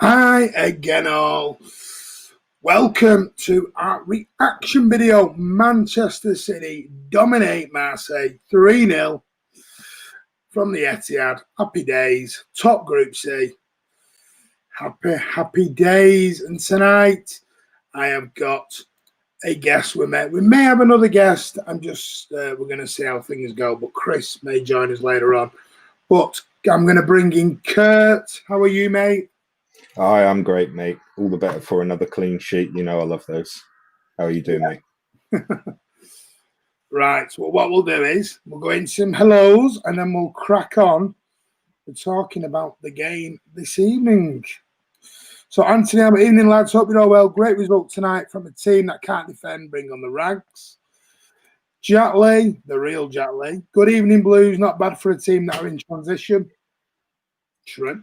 Hi again all. Welcome to our reaction video. Manchester City dominate Marseille 3-0 from the Etihad. Happy days. Top Group C. Happy days. And tonight I have got a guest with me. We may have another guest. We're going to see how things go. But Chris may join us later on. But I'm going to bring in Kurt. How are you, mate? Hi, I'm great, mate. All the better for another clean sheet. You know I love those. How are you doing, mate? Right, so what we'll do is we'll go into some hellos and then we'll crack on. We're talking about the game this evening. So, Anthony, good evening, lads. Hope you're all well. Great result tonight from a team that can't defend, bring on the rags. Jack Lee, the real Jack Lee. Good evening, Blues. Not bad for a team that are in transition. True.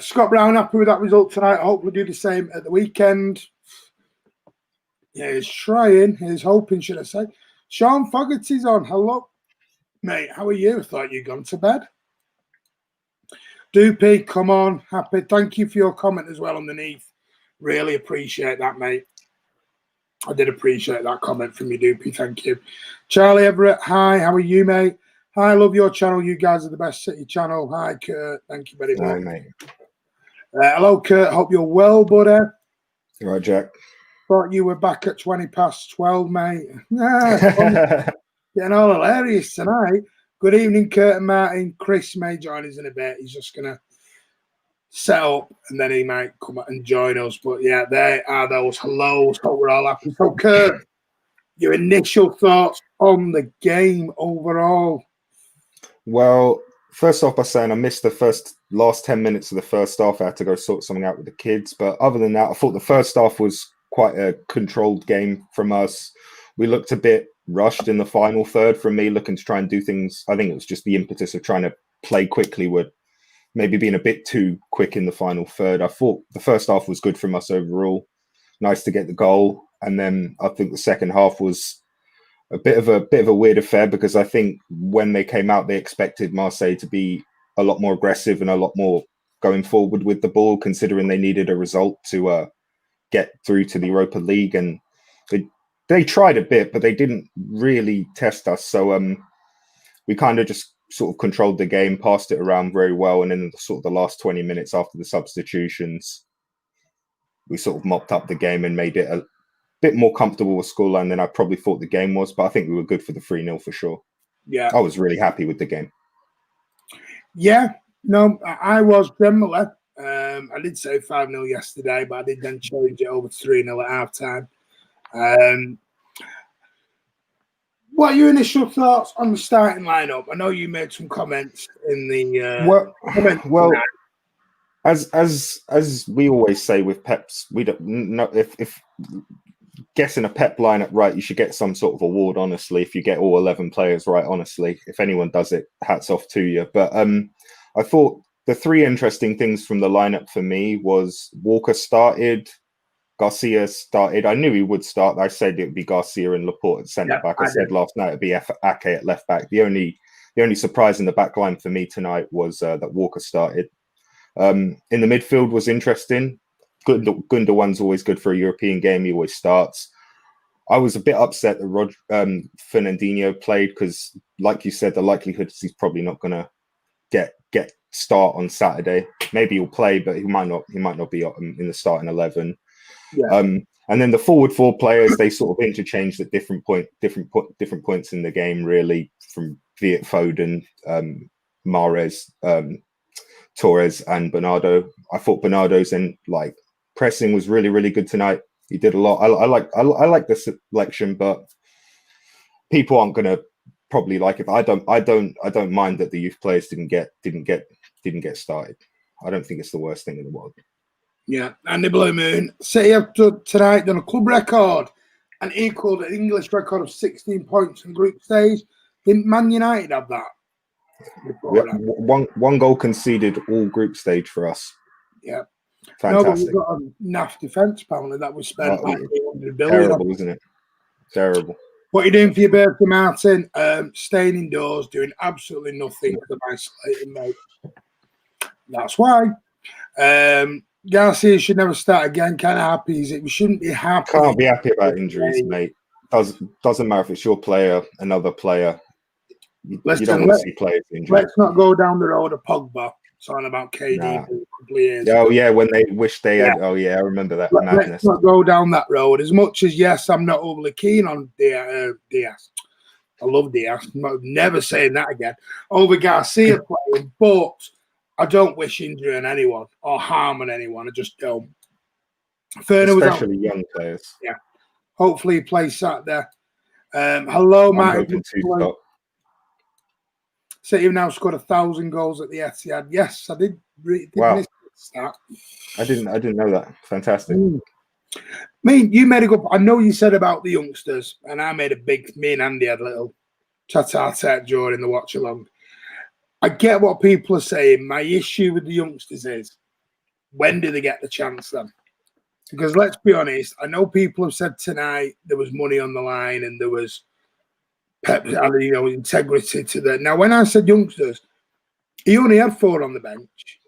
Scott Brown, happy with that result tonight. I hope we'll do the same at the weekend. Yeah, he's trying. He's hoping, should I say. Sean Fogarty's on. Hello, mate. How are you? I thought you'd gone to bed. Doopy, come on. Happy. Thank you for your comment as well underneath. Really appreciate that, mate. I did appreciate that comment from you, Doopy. Thank you. Charlie Everett, hi. How are you, mate? Hi, I love your channel. You guys are the best City channel. Hi, Kurt. Thank you very much. Hi, mate. Hello, Kurt. Hope you're well, buddy. All right, Jack. Thought you were back at 12:20, mate. Getting all hilarious tonight. Good evening, Kurt and Martin. Chris may join us in a bit. He's just going to set up and then he might come out and join us. But yeah, there are those hellos. Hope we're all happy. So, Kurt, your initial thoughts on the game overall? Well, first off by saying I missed the last 10 minutes of the first half. I had to go sort something out with the kids. But other than that, I thought the first half was quite a controlled game from us. We looked a bit rushed in the final third from me, looking to try and do things. I think it was just the impetus of trying to play quickly with maybe being a bit too quick in the final third. I thought the first half was good from us overall. Nice to get the goal. And then I think the second half was a bit of a weird affair because I think when they came out, they expected Marseille to be a lot more aggressive and a lot more going forward with the ball, considering they needed a result to get through to the Europa League. And they tried a bit, but they didn't really test us. So we kind of just sort of controlled the game, passed it around very well. And in sort of the last 20 minutes after the substitutions, we sort of mopped up the game and made it a bit more comfortable with scoreline than I probably thought the game was, but I think we were good for the 3-0 for sure. Yeah. I was really happy with the game. Yeah, no, I was generally. I did say 5-0 yesterday, but I did then change it over to 3-0 at half-time. What are your initial thoughts on the starting lineup? I know you made some comments in the well, as we always say with Pep's, we don't know if guessing a Pep lineup right, you should get some sort of award, honestly, if you get all 11 players right, honestly. If anyone does it, hats off to you. But I thought the three interesting things from the lineup for me was Walker started, Garcia started. I knew he would start. I said it would be Garcia and Laporte at centre-back. I said last night it would be Ake at left-back. The only surprise in the back line for me tonight was that Walker started. In the midfield was interesting. Gundogan's always good for a European game. He always starts. I was a bit upset that Fernandinho played because, like you said, the likelihood is he's probably not going to get start on Saturday. Maybe he'll play, but he might not be in the starting 11. Yeah. And then the forward four players, they sort of interchanged at different points in the game, really, from Viet Foden, Mahrez, Torres, and Bernardo. I thought Bernardo's pressing was really, really good tonight. He did a lot. I like the selection, but people aren't going to probably like it. But I don't mind that the youth players didn't get started. I don't think it's the worst thing in the world. Yeah, and the Blue Moon City have tonight done a club record and equalled an English record of 16 points in group stage. Didn't Man United have that? Yeah, one goal conceded all group stage for us. Yeah. Fantastic. No, but we've got a naff defence apparently that was spent like 800 billion. Terrible, isn't it? Terrible. What are you doing for your birthday, Martin? Staying indoors, doing absolutely nothing because I'm isolating, mate. That's why. Garcia should never start again. Kind of happy. We shouldn't be happy. Can't be happy about injuries, mate. Doesn't matter if it's your player, another player. You don't want to see players injured. Let's not go down the road of Pogba talking about KD Nah. for a couple of years. Oh yeah, when they wish they had. Oh yeah, I remember that madness. Let's not go down that road. As much as yes, I'm not overly keen on Diaz. I love Diaz. I'm never saying that again. Over Garcia playing, but I don't wish injury on anyone or harm on anyone. I just don't. Especially young players. Yeah. Hopefully he plays Saturday. Hello, Matt. City have now scored 1,000 goals at the Etihad. Yes, I did. Wow. Miss that. I didn't know that. Fantastic. I mean, you made a good. I know you said about the youngsters, and I made a big. Me and Andy had a little chat during the watch along. I get what people are saying. My issue with the youngsters is, when do they get the chance then? Because let's be honest, I know people have said tonight there was money on the line and there was integrity to that. Now, when I said youngsters, he only had 4 on the bench.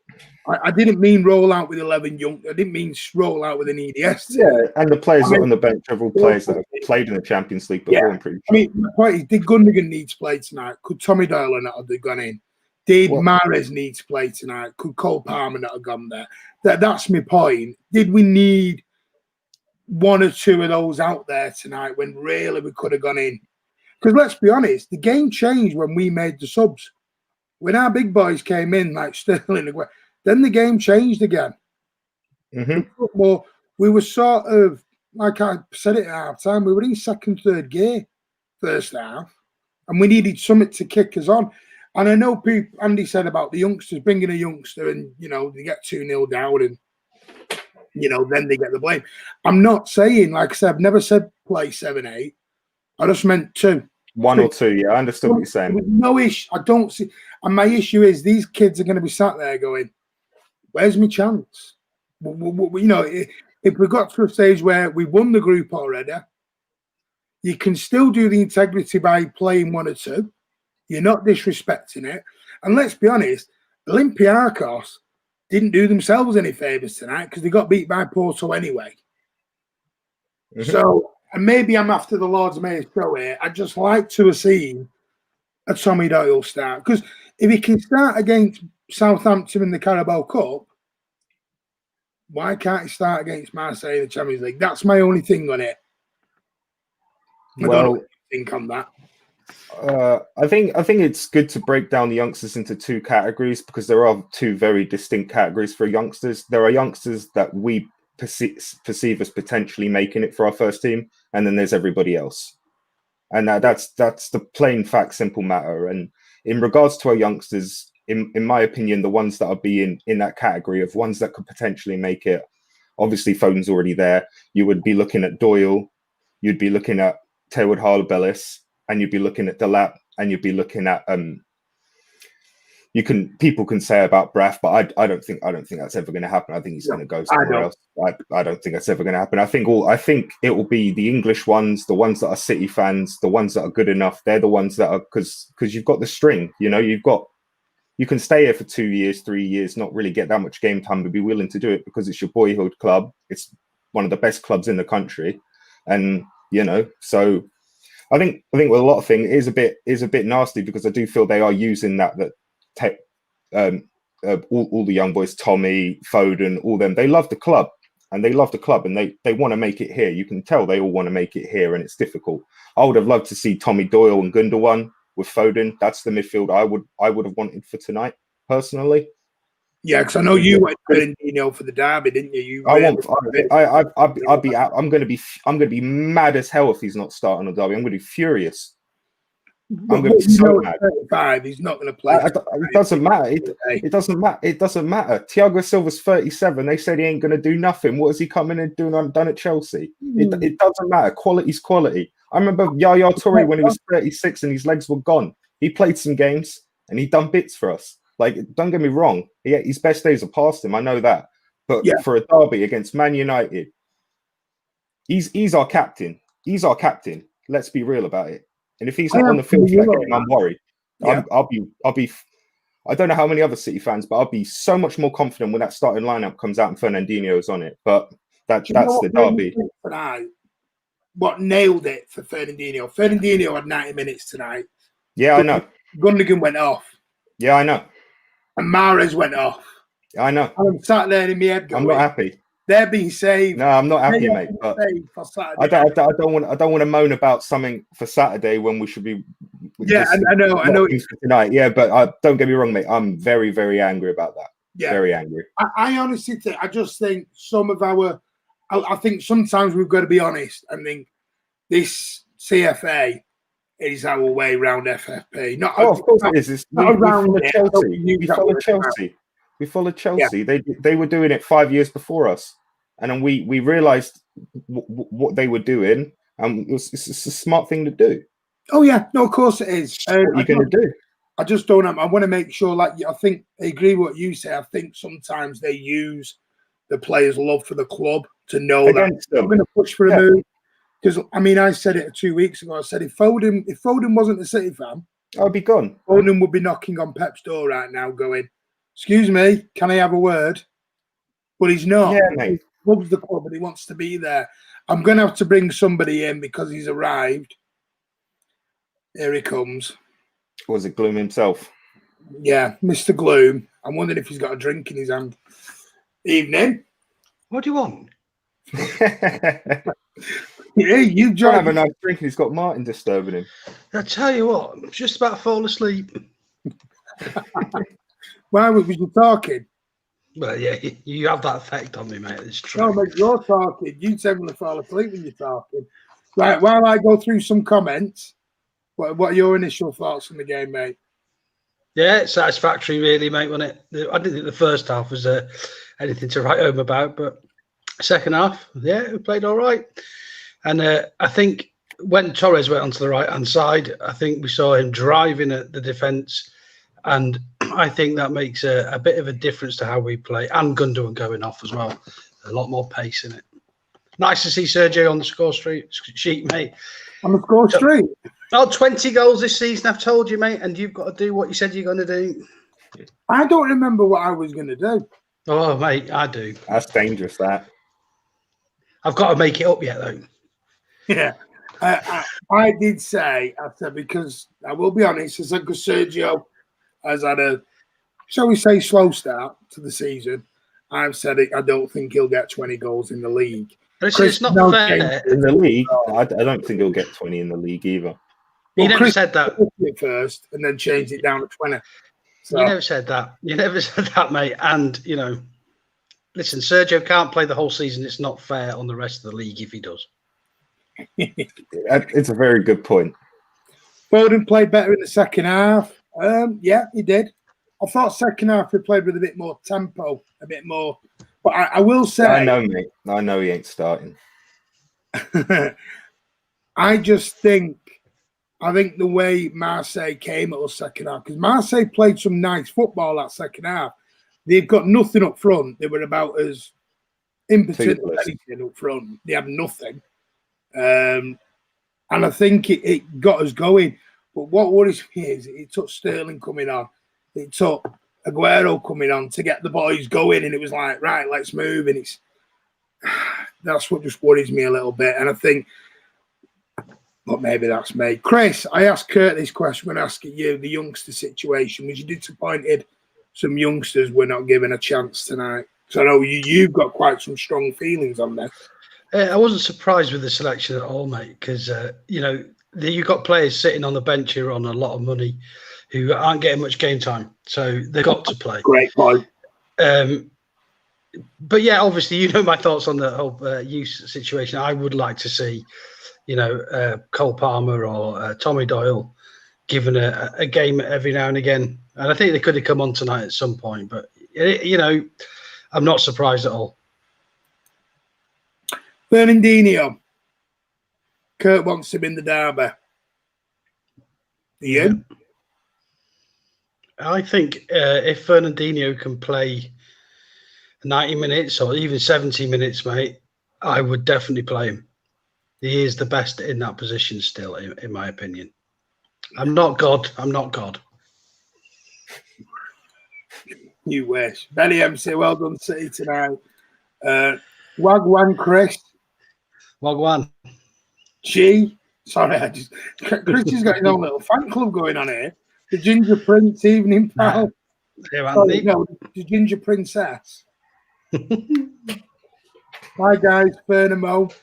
I didn't mean roll out with 11 young. I didn't mean roll out with an EDS team. Yeah, and the players on the bench are all players that have played in the Champions League before. I'm pretty sure. I mean, the point is, did Gundogan need to play tonight? Could Tommy Doyle not have gone in? Did Mahrez need to play tonight? Could Cole Palmer not have gone there? That's my point. Did we need 1 or 2 of those out there tonight when really we could have gone in? Because let's be honest, the game changed when we made the subs. When our big boys came in, like Sterling, then the game changed again. Mm-hmm. We were sort of, like I said it at half time, we were in second, third gear first half, and we needed something to kick us on. And I know Andy said about the youngsters, bringing a youngster and, they get 2-0 down and, then they get the blame. I'm not saying, like I said, I've never said play 7-8. I just meant 2. 1 or 2, yeah, I understood what you're saying. No issue. I don't see. And my issue is these kids are going to be sat there going, where's my chance? If we got to a stage where we won the group already, you can still do the integrity by playing 1 or 2. You're not disrespecting it. And let's be honest, Olympiacos didn't do themselves any favours tonight because they got beat by Porto anyway. Mm-hmm. So, and maybe I'm after the Lord's Mayor's show here. I'd just like to have seen a Tommy Doyle start. Because if he can start against Southampton in the Carabao Cup, why can't he start against Marseille in the Champions League? That's my only thing on it. I don't know what you think on that. I think it's good to break down the youngsters into 2 categories because there are 2 very distinct categories for youngsters. There are youngsters that we perceive as potentially making it for our first team, and then there's everybody else. And that's the plain fact, simple matter. And in regards to our youngsters, in my opinion, the ones that are being in that category of ones that could potentially make it, obviously Foden's already there. You would be looking at Doyle, you'd be looking at Teward Harlebelis, and you'd be looking at Delap, and you'd be looking at people can say about Braff, but I don't think that's ever going to happen. I think he's going to go somewhere else. I don't think that's ever going to happen. I think it will be the English ones, the ones that are City fans, the ones that are good enough. They're the ones that are because you've got the string. You can stay here for 2 years, 3 years, not really get that much game time, but be willing to do it because it's your boyhood club. It's one of the best clubs in the country, and so. I think with a lot of things is a bit nasty because I do feel they are using that all the young boys, Tommy, Foden, all them, they love the club and they want to make it here. You can tell they all want to make it here, and it's difficult. I would have loved to see Tommy Doyle and Gundogan with Foden. That's the midfield I would have wanted for tonight, personally. Yeah, because I know you went Fernandinho for the derby, didn't you? I'm going to be mad as hell if he's not starting a derby. I'm going to be furious. I'm going to be so mad. 35, he's not going to play. It doesn't matter. It doesn't matter. It doesn't matter. Thiago Silva's 37. They said he ain't going to do nothing. What is he coming and doing undone at Chelsea? It doesn't matter. Quality's quality. I remember Yaya Toure when he was 36 and his legs were gone. He played some games and he done bits for us. Like, don't get me wrong. His best days are past him. I know that. But for a derby against Man United, he's our captain. He's our captain. Let's be real about it. And if he's not on the field for that game, I'm worried. Yeah. I'll be I don't know how many other City fans, but I'll be so much more confident when that starting lineup comes out and Fernandinho's on it. But that's the derby. Tonight, what nailed it for Fernandinho? Fernandinho had 90 minutes tonight. Yeah, I know. Gundogan went off. Yeah, I know. And Mahrez went off. I know. And I'm sat there in my head going, I'm not happy. They're being saved. No, I'm not happy, mate. But I don't want to moan about something for Saturday when we should be. Yeah, I know. Tonight, yeah, but don't get me wrong, mate. I'm very, very angry about that. Yeah, very angry. I honestly think. I just think some of our. I think sometimes we've got to be honest and think this CFA is our way around FFP. Of course it is. We follow Chelsea. We followed Chelsea. Yeah. They were doing it 5 years before us, and then we realised what they were doing, and it's a smart thing to do. Oh yeah, no, of course it is. What are you going to do? I just don't know. I want to make sure. Like, I think I agree with what you say. I think sometimes they use the players' love for the club to know that I'm going to push for a move. Because I mean, I said it 2 weeks ago. I said if Foden wasn't a City fan, I'd be gone. Foden would be knocking on Pep's door right now, going, "Excuse me, can I have a word?" But he's not. Yeah, mate. He loves the club and he wants to be there. I'm going to have to bring somebody in because he's arrived. Here he comes. Was it Gloom himself? Yeah, Mr. Gloom. I'm wondering if he's got a drink in his hand. Evening. What do you want? Yeah, you don't have a nice drink and he's got Martin disturbing him. I tell you what, I'm just about to fall asleep. Why was you talking? Well, yeah, you have that effect on me, mate. It's true. No, mate, you're talking. You tend to fall asleep when you're talking. Right, while I go through some comments, what are your initial thoughts on the game, mate? Yeah, it's satisfactory, really, mate, wasn't it? I didn't think the first half was anything to write home about, but second half, yeah, we played all right. And I think when Torres went onto the right-hand side, I think we saw him driving at the defence, and I think that makes a bit of a difference to how we play. And Gundogan going off as well. A lot more pace in it. Nice to see Sergio on the score sheet, mate. On the score sheet? Oh, 20 goals this season, I've told you, mate, and you've got to do what you said you're going to do. I don't remember what I was going to do. Oh, mate, I do. That's dangerous, that. I've got to make it up yet, though. Yeah. I did say, because I will be honest, I said because Sergio has had a, shall we say, slow start to the season. I've said it. I don't think he'll get 20 goals in the league. It's not fair. In the league, I don't think he'll get 20 in the league either. You never said that. First, and then changed it down to 20. So. You never said that. You never said that, mate. And, you know, listen, Sergio can't play the whole season. It's not fair on the rest of the league if he does. It's a very good point. Foden played better in the second half. Yeah, he did. I thought second half he played with a bit more tempo, a bit more. But I will say... I know, mate. I know he ain't starting. I think the way Marseille came at us second half, because Marseille played some nice football that second half. They've got nothing up front. They were about as impotent as anything up front. They had nothing. And I think it got us going. But what worries me is it took Sterling coming on. It took Aguero coming on to get the boys going. And it was like, right, let's move. And that's what just worries me a little bit. And I think, but maybe that's me. Chris, I asked Kurt this question when asking you the youngster situation. Was you disappointed some youngsters were not given a chance tonight? So I know you've got quite some strong feelings on this. I wasn't surprised with the selection at all, mate, because, you know, you've got players sitting on the bench who are on a lot of money who aren't getting much game time. So they've got to play. Great point. But, yeah, obviously, you know my thoughts on the whole youth situation. I would like to see, you know, Cole Palmer or Tommy Doyle given a game every now and again. And I think they could have come on tonight at some point. But, you know, I'm not surprised at all. Fernandinho. Kurt wants him in the derby. You? Yeah. I think if Fernandinho can play 90 minutes or even 70 minutes, mate, I would definitely play him. He is the best in that position still, in my opinion. I'm not God. I'm not God. You wish. Benny MC, well done, City tonight. Wagwan Chris. Wagwan. G. Sorry, Chris has got his own little fan club going on here. The Ginger Prince Evening Pal. Sorry, no, the Ginger Princess. Hi guys, Fernamo.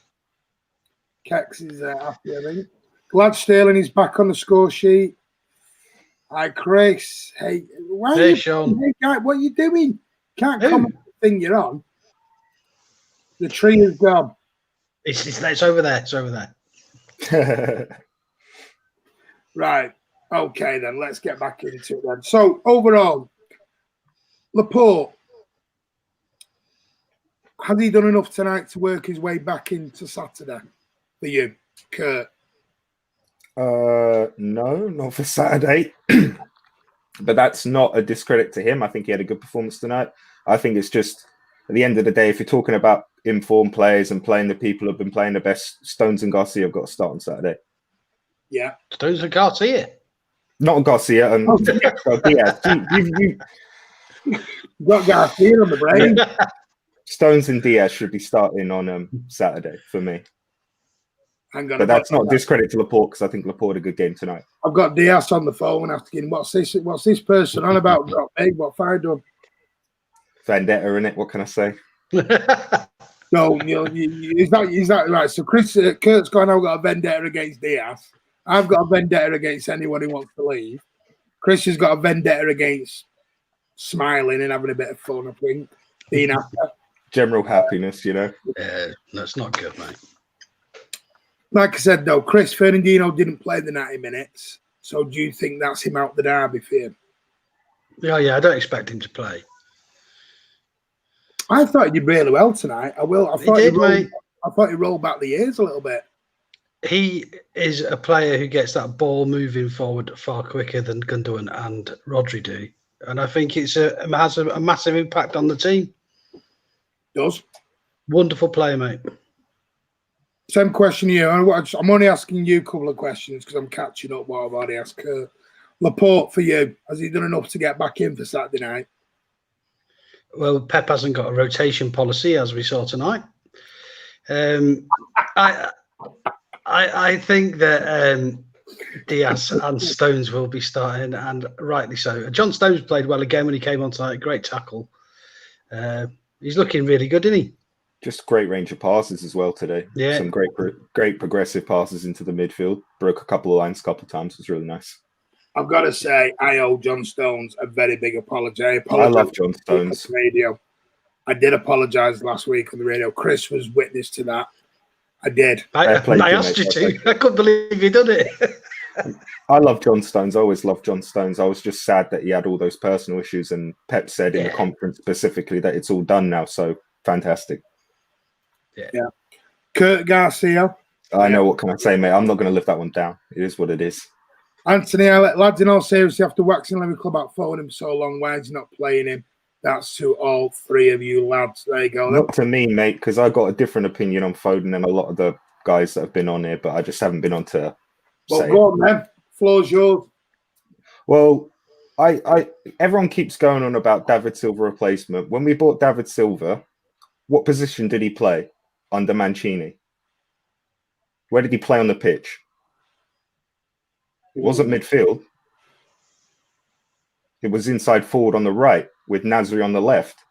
Kex is happy, I think. Glad Sterling is back on the score sheet. Hi, Chris. Hey, hey, Sean. Hey, guy, what are you doing? Can't comment on the thing you're on. The tree is gone. It's over there. It's over there. Right. Okay, then. Let's get back into it then. So, overall, Laporte, has he done enough tonight to work his way back into Saturday for you, Kurt? No, not for Saturday. But that's not a discredit to him. I think he had a good performance tonight. I think it's just, at the end of the day, if you're talking about informed players and playing the people who have been playing the best, Stones and Garcia have got to start on Saturday. Yeah. Stones and Garcia? Not Garcia. Diaz. You got Garcia on the brain. Stones and Diaz should be starting on Saturday for me. But that's not discredit to Laporte, because I think Laporte had a good game tonight. I've got Diaz on the phone asking, what's this person on about? Hey, what have I done? Vendetta, innit? What can I say? No, is that right? So Kurt's gone, I've got a vendetta against Diaz. I've got a vendetta against anyone who wants to leave. Chris has got a vendetta against smiling and having a bit of fun, I think. Being happy. General happiness, you know? Yeah, that's not good, mate. Like I said, though, Chris Fernandino didn't play the 90 minutes. So do you think that's him out the derby for him? Yeah, I don't expect him to play. I thought he did really well tonight. I thought he rolled back the ears a little bit. He is a player who gets that ball moving forward far quicker than Gundogan and Rodri do. And I think it has a massive impact on the team. Does. Wonderful player, mate. Same question here. I'm only asking you a couple of questions because I'm catching up what I've already asked Kurt. Laporte, for you, has he done enough to get back in for Saturday night? Well, Pep hasn't got a rotation policy, as we saw tonight. I think that Diaz and Stones will be starting, and rightly so. John Stones played well again when he came on tonight. Great tackle. He's looking really good, isn't he? Just great range of passes as well today. Yeah. Some great progressive passes into the midfield. Broke a couple of lines a couple of times. It was really nice. I've got to say, I owe John Stones a very big apology. I love John Stones. Radio. I did apologise last week on the radio. Chris was witness to that. I did. I asked you to. I couldn't believe you done it. I love John Stones. I always loved John Stones. I was just sad that he had all those personal issues, and Pep said in the conference specifically that it's all done now. So fantastic. Yeah. Kurt Garcia. I know, what can I say, mate? I'm not going to live that one down. It is what it is. Anthony, lads, in all seriousness, after waxing Lemmy Club out following him so long, why is he not playing him? That's to all three of you lads. There you go. Not to me, mate, because I got a different opinion on Foden than a lot of the guys that have been on here, but I just haven't been on to say go on, man. Floor's yours. Well, everyone keeps going on about David Silva replacement. When we bought David Silva, what position did he play under Mancini? Where did he play on the pitch? It wasn't midfield. It was inside forward on the right with Nasri on the left.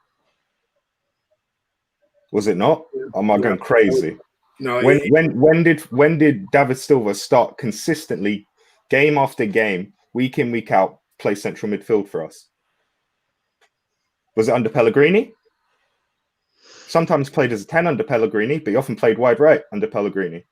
Was it not? Am I going crazy? No. When did David Silva start consistently, game after game, week in, week out, play central midfield for us? Was it under Pellegrini? Sometimes played as a 10 under Pellegrini, but he often played wide right under Pellegrini.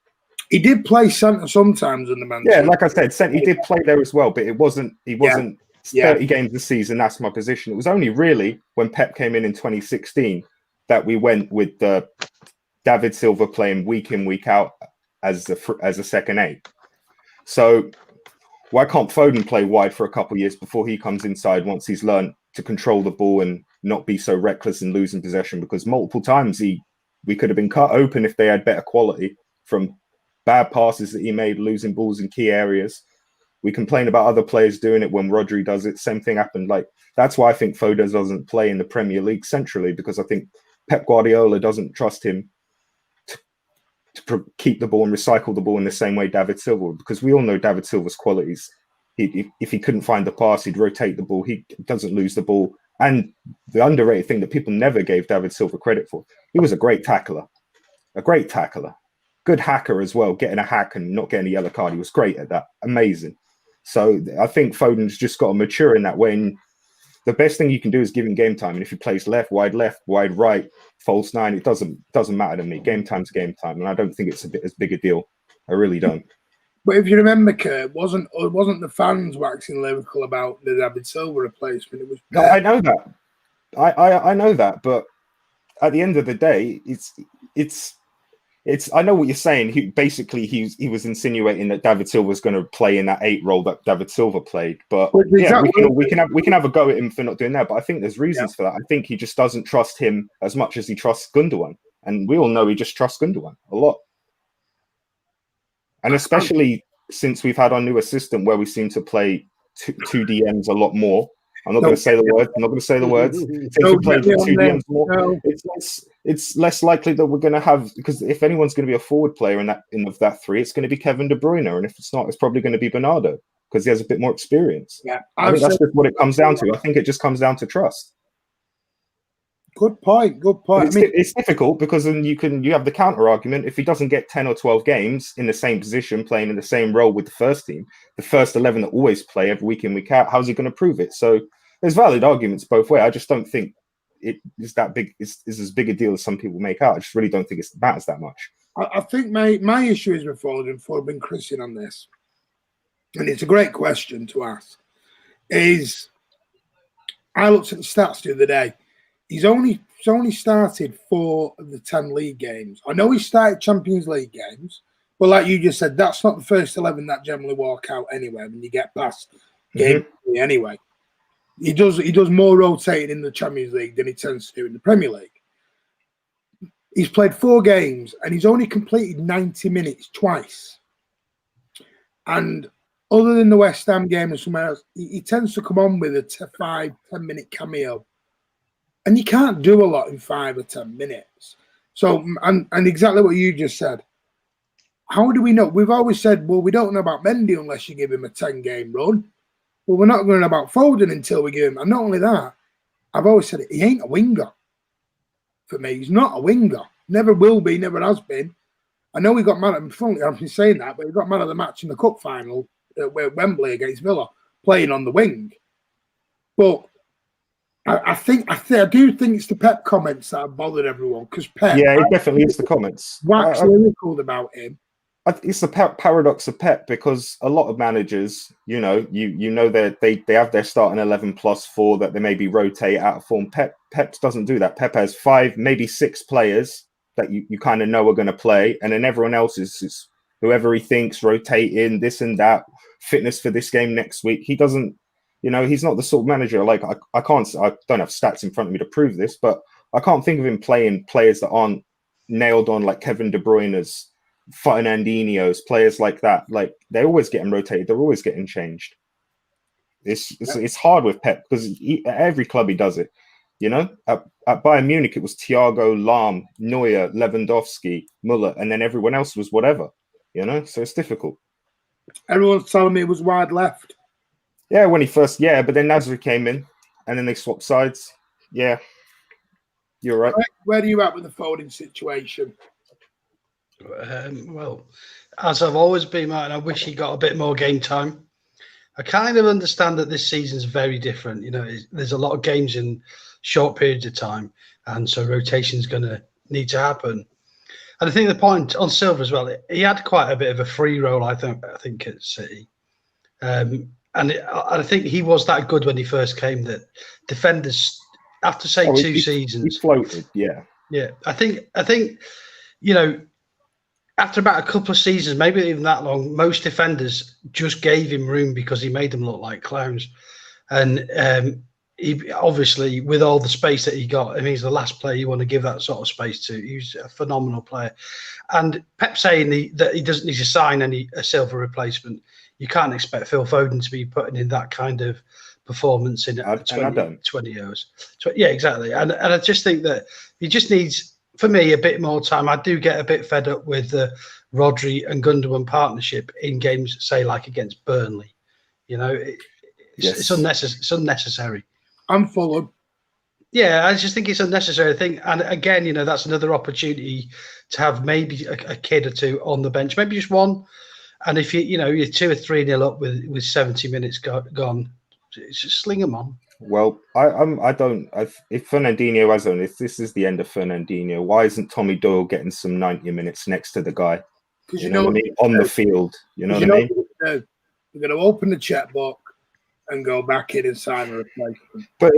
He did play centre sometimes under Mancini. Yeah, like I said, he did play there as well, but he wasn't 30 games this season. That's my position. It was only really when Pep came in 2016 that we went with David Silva playing week in, week out as a second eight. So why can't Foden play wide for a couple of years before he comes inside once he's learned to control the ball and not be so reckless and losing possession? Because multiple times we could have been cut open if they had better quality from bad passes that he made, losing balls in key areas. We complain about other players doing it when Rodri does it. Same thing happened. Like, that's why I think Foden doesn't play in the Premier League centrally, because I think Pep Guardiola doesn't trust him to keep the ball and recycle the ball in the same way David Silva would, because we all know David Silva's qualities. If he couldn't find the pass, he'd rotate the ball. He doesn't lose the ball. And the underrated thing that people never gave David Silva credit for, he was a great tackler. Good hacker as well, getting a hack and not getting a yellow card. He was great at that. Amazing. So I think Foden's just got to mature in that way. And the best thing you can do is give him game time. And if he plays left, wide right, false nine, it doesn't matter to me. Game time's game time. And I don't think it's as big a deal. I really don't. But if you remember, Kurt, wasn't the fans waxing lyrical about the David Silva replacement? It was. No, I know that. I know that. But at the end of the day, it's. I know what you're saying. He was insinuating that David Silva was going to play in that 8 role that David Silva played. But yeah, we can have a go at him for not doing that. But I think there's reasons for that. I think he just doesn't trust him as much as he trusts Gundogan, and we all know he just trusts Gundogan a lot. And especially since we've had our new assistant, where we seem to play two DMs a lot more. I'm not going to say the words. Since we played two DMs more, it's less likely that we're going to have, because if anyone's going to be a forward player in that 3, it's going to be Kevin De Bruyne, and if it's not, it's probably going to be Bernardo, because he has a bit more experience. Yeah, I think that's just what it comes down to. I think it just comes down to trust. Good point. It's difficult because then you have the counter argument. If he doesn't get 10 or 12 games in the same position, playing in the same role with the first team, the first 11 that always play every week in, week out, how's he going to prove it? So there's valid arguments both ways. I just don't think it is that big. Is as big a deal as some people make out. I just really don't think it matters that much. I think my issue is with Foden. I've been Christian on this, and it's a great question to ask. Is I looked at the stats the other day. He's only started 4 of the 10 league games. I know he started Champions League games, but like you just said, that's not the first 11 that generally walk out anyway when you get past game 3 anyway. He does more rotating in the Champions League than he tends to do in the Premier League. He's played 4 games and he's only completed 90 minutes twice. And other than the West Ham game and somewhere else, he tends to come on with a 5-10 minute cameo. And you can't do a lot in 5 or 10 minutes. So, and exactly what you just said. How do we know? We've always said, well, we don't know about Mendy unless you give him a 10-game run. Well, we're not going about Foden until we give him. And not only that, I've always said it, he ain't a winger. For me, he's not a winger. Never will be, never has been. I know he got mad at him. I've been saying that, but he got mad at the match in the cup final at Wembley against Villa, playing on the wing. But I do think it's the Pep comments that have bothered everyone, because Pep. Yeah, it definitely is the comments. Wax lyrical about him. It's the paradox of Pep, because a lot of managers, you know that they have their starting 11 plus 4 that they maybe rotate out of form. Pep doesn't do that. Pep has 5, maybe 6 players that you kind of know are going to play, and then everyone else is whoever he thinks, rotating this and that, fitness for this game next week. He doesn't. He's not the sort of manager, like I don't have stats in front of me to prove this, but I can't think of him playing players that aren't nailed on, like Kevin De Bruyne's, Fernandinho's, players like that. Like, they're always getting rotated. They're always getting changed. It's hard with Pep, because at every club he does it. At Bayern Munich, it was Thiago, Lahm, Neuer, Lewandowski, Muller, and then everyone else was whatever, so it's difficult. Everyone's telling me it was wide left. Yeah, when he first, but then Nasri came in, and then they swapped sides. Yeah, you're right. Where are you at with the Foden situation? Well, as I've always been, Martin, I wish he got a bit more game time. I kind of understand that this season's very different. There's a lot of games in short periods of time, and so rotation's going to need to happen. And I think the point on Silva as well, he had quite a bit of a free role, I think at City. And I think he was that good when he first came that defenders, after say 2 seasons, he floated. Yeah. I think after about a couple of seasons, maybe even that long, most defenders just gave him room because he made them look like clowns. And he obviously, with all the space that he got, he's the last player you want to give that sort of space to. He's a phenomenal player. And Pep saying that he doesn't need to sign a Silva replacement. you can't expect Phil Foden to be putting in that kind of performance in 20 years. Yeah, exactly. And I just think that he just needs, for me, a bit more time. I do get a bit fed up with the Rodri and Gundogan partnership in games, say, like against Burnley. You know, it's unnecessary. I'm Fulham. Yeah, I just think it's a necessary thing. And again, you know, that's another opportunity to have maybe a kid or two on the bench, maybe just one. And if you're 2 or 3-0 up with 70 minutes gone, just sling them on. Well, if Fernandinho has on, if this is the end of Fernandinho, why isn't Tommy Doyle getting some 90 minutes next to the guy? Because you know what I mean? On the field. You know what I mean? We're going to open the checkbook and go back in and sign a replacement. But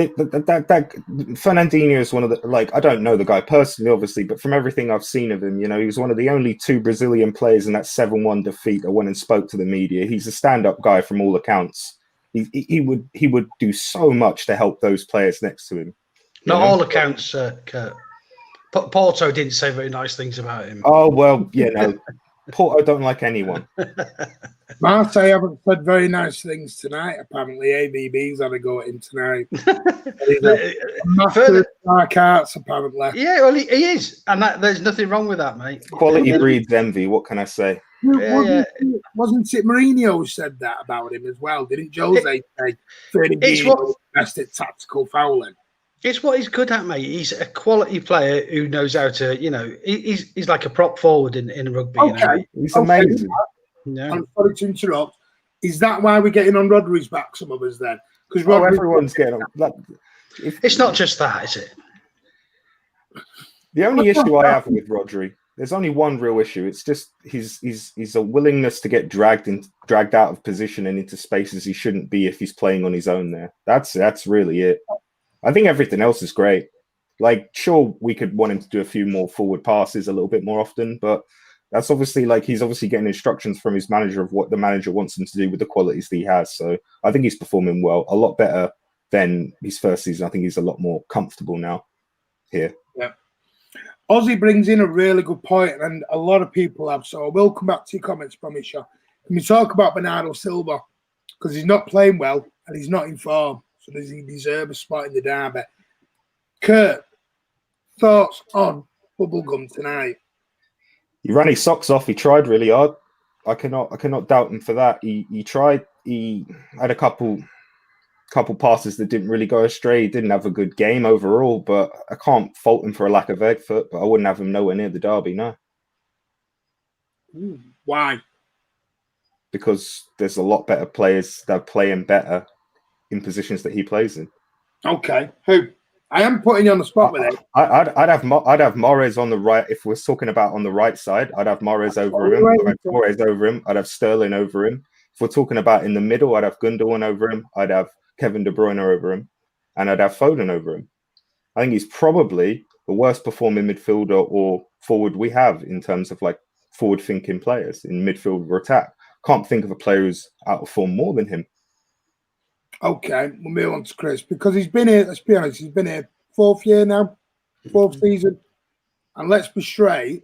Fernandinho is one of the, like, I don't know the guy personally, obviously, but from everything I've seen of him, you know, he was one of the only 2 Brazilian players in that 7-1 defeat that went and spoke to the media. He's a stand-up guy from all accounts. He would do so much to help those players next to him. Not all accounts, Kurt. Porto didn't say very nice things about him. Oh, well, Porto don't like anyone. Marseille haven't said very nice things tonight. Apparently, ABB's had a go at him tonight. Master dark arts, apparently. Yeah, well, he is, and there's nothing wrong with that, mate. Quality breeds envy. What can I say? Wasn't it Mourinho who said that about him as well? Didn't Jose say Fernandinho best at tactical fouling? It's what he's good at, mate. He's a quality player who knows how to, you know, he's like a prop forward in rugby. Okay. You know? He's amazing. Yeah. I'm sorry to interrupt. Is that why we're getting on Rodri's back, some of us then? Because everyone's getting on. It's not just that, is it? The only issue I have with Rodri, there's only one real issue. It's just he's a willingness to get dragged out of position and into spaces he shouldn't be if he's playing on his own there. That's really it. I think everything else is great. Like, sure, we could want him to do a few more forward passes a little bit more often, but that's obviously, like, he's obviously getting instructions from his manager of what the manager wants him to do with the qualities that he has. So I think he's performing well, a lot better than his first season. I think he's a lot more comfortable now here. Yeah. Ozzy brings in a really good point, and a lot of people have. So I will come back to your comments, promise you. Can we talk about Bernardo Silva? Because he's not playing well and he's not in form. So does he deserve a spot in the derby? Kurt, thoughts on Bubblegum tonight? He ran his socks off. He tried really hard. I cannot doubt him for that. He tried. He had a couple passes that didn't really go astray. He didn't have a good game overall, but I can't fault him for a lack of effort. But I wouldn't have him nowhere near the derby, no. Why? Because there's a lot better players that are playing better in positions that he plays in. Okay, who? I am putting you on the spot with it. I'd have Mahrez on the right. If we're talking about on the right side, I'd have Mahrez over him. I'd have Torres over him. I'd have Sterling over him. If we're talking about in the middle, I'd have Gundogan over him. I'd have Kevin De Bruyne over him, and I'd have Foden over him. I think he's probably the worst performing midfielder or forward we have in terms of like forward thinking players in midfield or attack. Can't think of a player who's out of form more than him. Okay, we'll move on to Chris because he's been here. Let's be honest, he's been here 4th year now, 4th season, and let's be straight.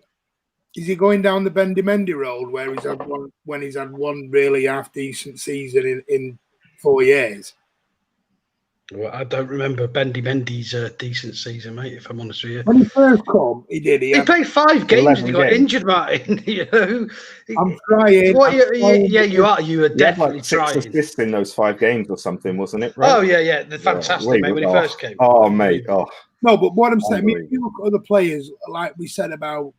Is he going down the Bendy Mendy road where he's had one when he's had one really half decent season in 4 years? Well, I don't remember Bendy Mendy's decent season, mate. If I'm honest with you, when he first come, he did. He played 5 games and he got injured, Martin. You know, I'm trying. You are. You are definitely like 6 trying. assists in those 5 games or something, wasn't it? Right? Oh yeah. The fantastic mate when he first came. Oh mate. Oh no, but what I'm saying, if you look at other players, like we said about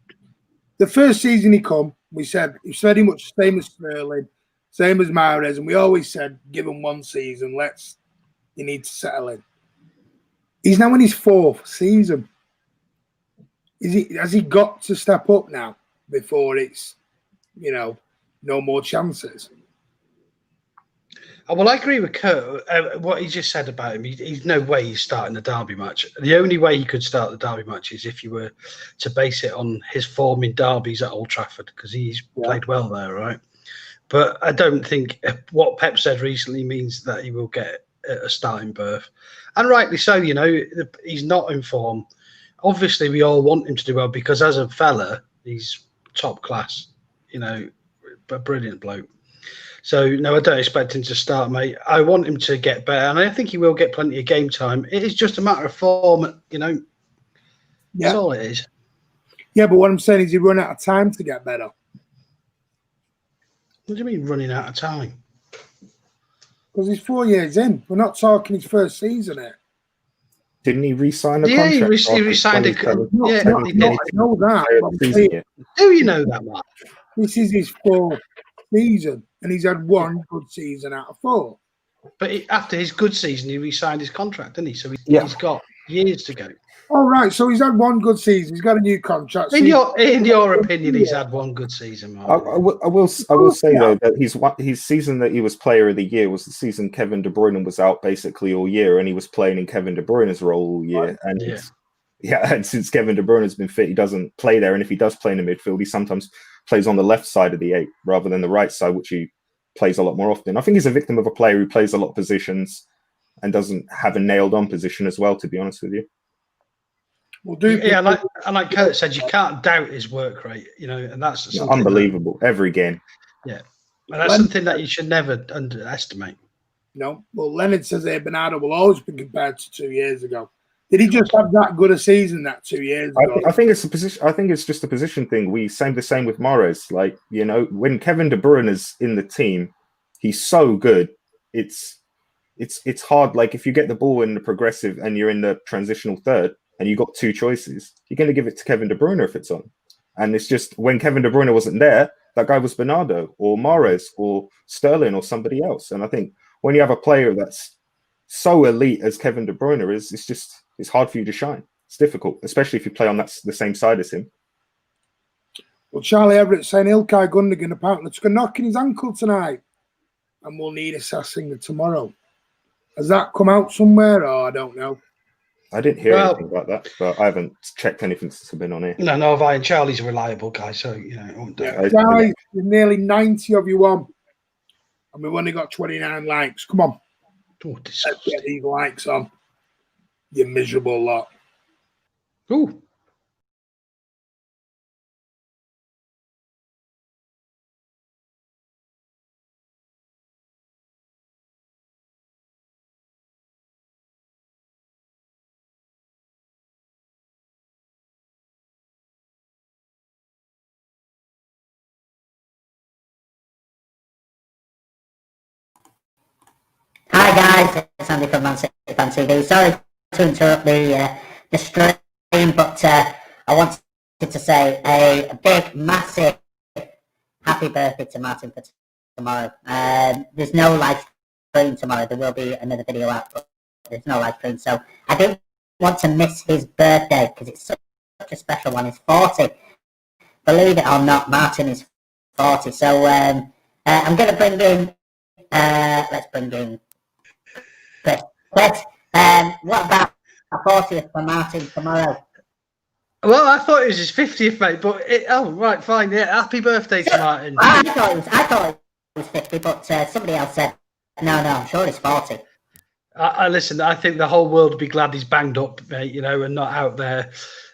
the first season he come, we said he's pretty much the same as Sterling, same as Mahrez, and we always said give him 1 season. You need to settle in. He's now in his 4th season. Has he got to step up now before it's, no more chances? Well, I agree with Kurt. What he just said about him, he's no way he's starting the derby match. The only way he could start the derby match is if you were to base it on his form in derbies at Old Trafford, because he's played well there, right? But I don't think what Pep said recently means that he will get a starting berth, and rightly so. He's not in form. Obviously, we all want him to do well because as a fella, he's top class. A brilliant bloke. So, no, I don't expect him to start, mate. I want him to get better, and I think he will get plenty of game time. It is just a matter of form, you know. Yeah. That's all it is. Yeah, but what I'm saying is he run out of time to get better. What do you mean running out of time? Because he's 4 years in. We're not talking his first season here. Didn't he re-sign a Yeah, contract? he re-signed a contract. Yeah, I know that. But I'm saying, do you know that, Mark? this is his 4th season, and he's had 1 good season out of 4. But after his good season, he re-signed his contract, didn't he? So he's got years to go. All right, so he's had 1 good season. He's got a new contract. In your opinion, he's had 1 good season, Mark. I will say though that his season that he was Player of the Year was the season Kevin De Bruyne was out basically all year, and he was playing in Kevin De Bruyne's role all year. And and since Kevin De Bruyne has been fit, he doesn't play there. And if he does play in the midfield, he sometimes plays on the left side of the 8 rather than the right side, which he plays a lot more often. I think he's a victim of a player who plays a lot of positions and doesn't have a nailed-on position as well, to be honest with you. Like Kurt said, you can't doubt his work rate, you know, and that's unbelievable every game. Yeah, and that's something that you should never underestimate. No, well, Leonard says here Bernardo will always be compared to 2 years ago. Did he just have that good a season that 2 years ago? I think it's a position. I think it's just a position thing. We say the same with Mahrez. Like, you know, when Kevin De Bruyne is in the team, he's so good. It's hard. Like, if you get the ball in the progressive and you're in the transitional third, and you got 2 choices, you're going to give it to Kevin De Bruyne if it's on. And it's just when Kevin De Bruyne wasn't there, that guy was Bernardo or Mahrez or Sterling or somebody else. And I think when you have a player that's so elite as Kevin De Bruyne is, it's hard for you to shine. It's difficult, especially if you play on the same side as him. Well, Charlie Everett saying Ilkay Gundogan apparently took a knock in his ankle tonight and will need assessing tomorrow. Has that come out somewhere? Or I don't know. I didn't hear anything about that, but I haven't checked anything since I've been on here. No, and Charlie's a reliable guy, so, you know, it won't do. Guys, there's nearly 90 of you on, and we've only got 29 likes. Come on. Let's get these likes on, you miserable lot. Ooh. Hi guys, it's Andy from mcfcfantv. Sorry to interrupt the stream, but I wanted to say a big, massive happy birthday to Martin for tomorrow. There's no live stream tomorrow. There will be another video out, but there's no live stream. So I didn't want to miss his birthday because it's such a special one. He's 40. Believe it or not, Martin is 40. So I'm going to bring in, let's bring in Chris. Chris, what about a 40th for Martin tomorrow? Well, I thought it was his 50th, mate, but right, fine, yeah. Happy birthday to Martin. I thought it was 50, but somebody else said, no, I'm sure it's 40. Listen, I think the whole world would be glad he's banged up, mate, you know, and not out there,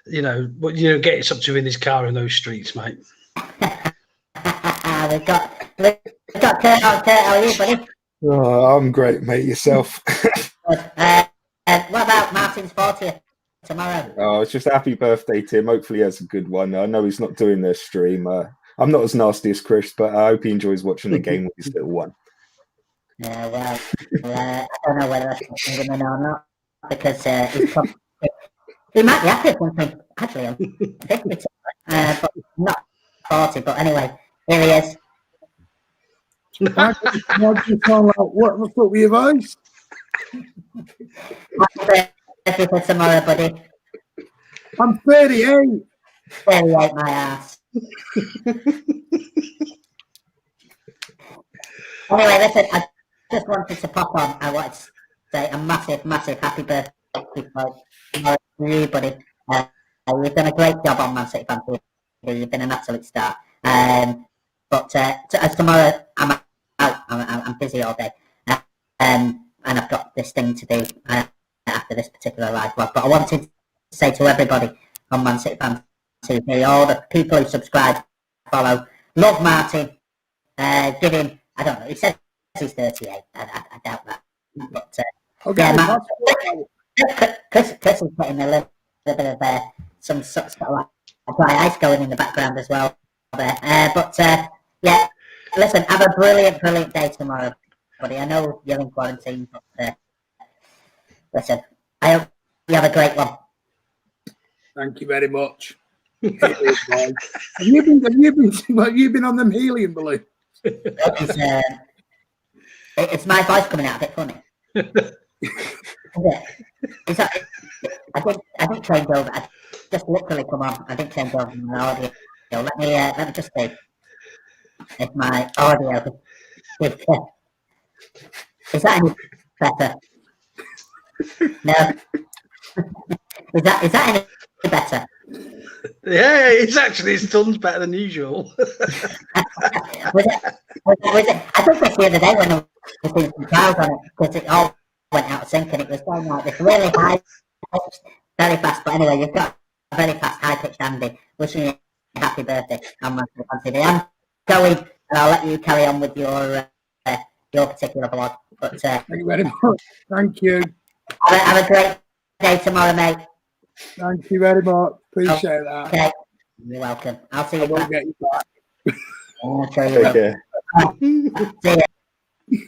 you know, getting up to in his car in those streets, mate. We've got Kurt on. Kurt, how are you, buddy? Oh, I'm great, mate. Yourself? What about Martin's 40th tomorrow? Oh, it's just a happy birthday, Tim. Hopefully he has a good one. I know he's not doing their stream. I'm not as nasty as Chris, but I hope he enjoys watching the game with his little one. Yeah, well, I don't know whether that's something or not, because he might be happy at something, actually, on 50, but not 40. But anyway, here he is. What's up with your voice? Happy birthday for tomorrow, buddy. I'm 38. 38, my ass. Anyway, listen, I just wanted to pop on. I wanted to say a massive, massive happy birthday to you, buddy. You've done a great job on Man City Fan TV. You've been an absolute star. But as tomorrow, I'm busy all day, and I've got this thing to do after this particular live vlog. But I wanted to say to everybody on Man City Fan TV, all the people who subscribe, follow, love Martin, give him I don't know. He says he's 38. I doubt that. But Okay, yeah, Chris is putting a little bit of some sort of like dry ice going in the background as well. But yeah, listen, have a brilliant day tomorrow, buddy. I know you're in quarantine, but listen, I hope you have a great one. Thank you very much. Have you been on them helium balloons? It's my voice coming out a bit funny. I didn't change over. I just literally come on. I didn't change over my audio. Let me just see if my audio is that any better? No. Is that any better? Yeah, it's tons better than usual. was it? I think it's the other day when I was doing some trials on it because it all went out of sync and it was going like this really high pitched, very fast. But anyway, you've got a very fast, high pitched Andy wishing you a happy birthday on my fancy. I'm going, and I'll let you carry on with your particular blog. But thank you very much. Thank you. Have a great day tomorrow, mate. Thank you very much. Appreciate that. Okay. You're welcome. I'll see you. I won't get you back. I'm sure you will. See you.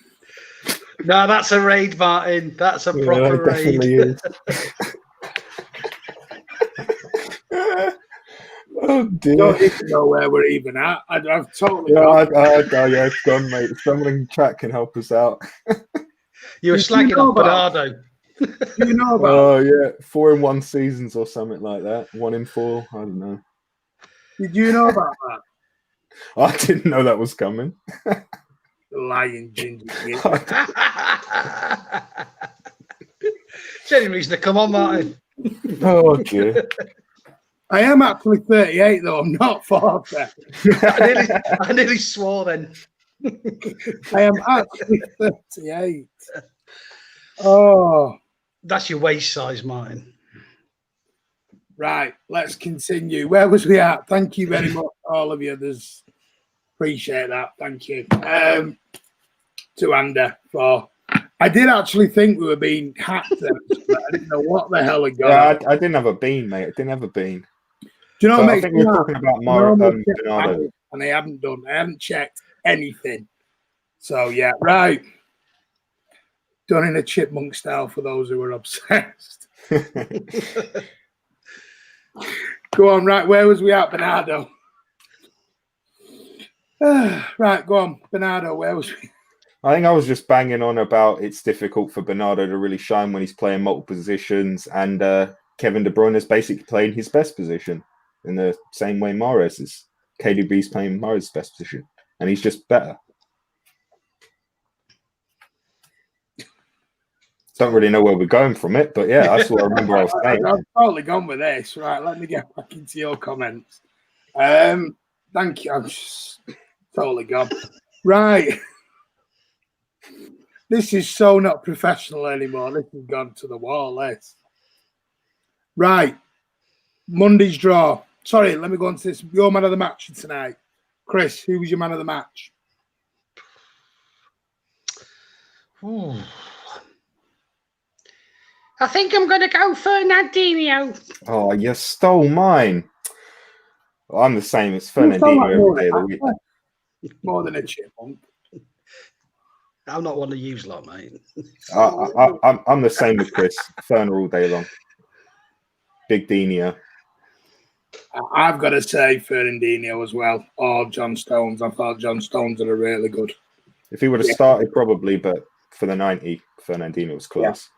No, that's a raid, Martin. That's a proper raid. Definitely is. Oh dear. Don't even know where we're even at. I've totally yeah, it's gone, mate. Someone in chat can help us out. You were slacking off Bernardo. Do you know about? Oh yeah, 4 in 1 seasons or something like that. 1 in 4. I don't know. Did you know about that? I didn't know that was coming. The lying ginger kid. It's any reason to come on, Martin. Oh dear. I am actually 38 though. I'm not 40. I nearly swore then. I am actually 38. Oh. That's your waist size, Martin. Right, let's continue. Where was we at? Thank you very much, all of you. Appreciate that. Thank you. To Andy for. I did actually think we were being hacked, but I didn't know what the hell had gone on. I didn't have a bean, mate. I didn't have a bean. Do you know what I think we're talking about Bernardo. And I haven't checked anything. So yeah, right. Done in a chipmunk style for those who are obsessed. Go on, right. Where was we at, Bernardo? Right, go on, Bernardo. Where was we? I think I was just banging on about it's difficult for Bernardo to really shine when he's playing multiple positions, and Kevin De Bruyne is basically playing his best position in the same way Mahrez is. KDB's playing Mahrez's best position, and he's just better. Don't really know where we're going from it, but yeah, that's what I remember I was saying. I've totally gone with this. Right, let me get back into your comments. Thank you. I'm just totally gone. Right. This is so not professional anymore. This has gone to the wall, this. Right. Monday's draw. Sorry, let me go on to this. Your man of the match tonight. Chris, who was your man of the match? Ooh. I think I'm going to go for Fernandinho. Oh, you stole mine. Well, I'm the same. It's Fernandinho every day of the week. More than a chipmunk. I'm not one to use lot, mate. I'm the same with Chris. Ferner all day long. Big Dino. I've got to say Fernandinho as well, or John Stones. I thought John Stones are really good. If he would have started, probably, but for the 90, Fernandinho was class.